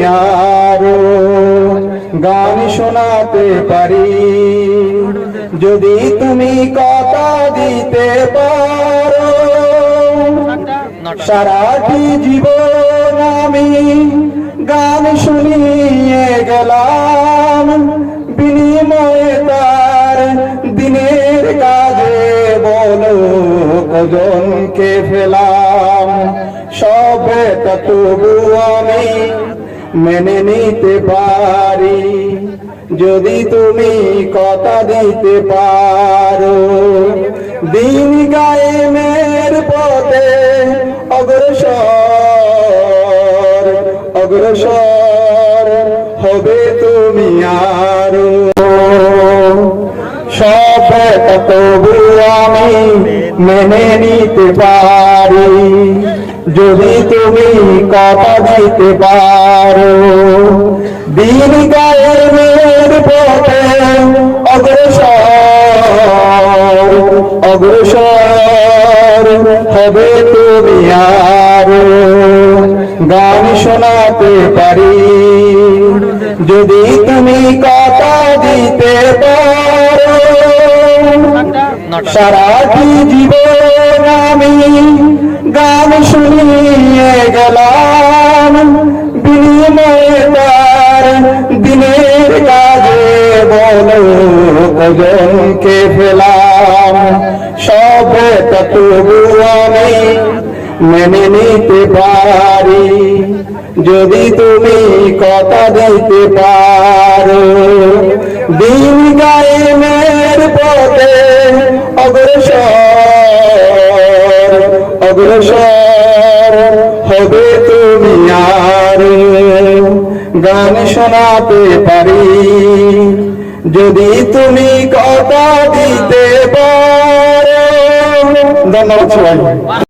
আরো গান শোনাতে পারি, যদি তুমি কথা দিতে পারো। সারাটি জীবন আমি গান শুনিয়ে গেলাম, বিনিময়ে তার দিনের কাজে বলো কজনকে ফেলাম। সবে তবু আমি মেনে নিতে পারি, যদি তুমি কথা দিতে পারো। দিন কায়েমের পথে অগ্রসর অগ্রসর হবে তুমি আরো। সবে তবু আমি মেনে নিতে পারি, যদি তুমি কথা দিতে পারো। দিন কায়েমের পথে অগ্রসর অগ্রসর হবে তুমি আরো। গান শোনাতে পারি, যদি তুমি কথা দিতে পারো। সারাটি জীবন আমি গান শুনিয়ে গেলাম, বিনিময়ে তার দিনের কাজে বলো কজনকে ফেলাম। সবে তবু আমি মেনে নিতে পারি, যদি তুমি কথা দিতে পারো। দিন কায়েমের পথে অগ্রসর অগ্রসর হবে তুমি আরো। গান শোনাতে পারি, যদি তুমি কথা দিতে পারো। ধন্যবাদ সবাই।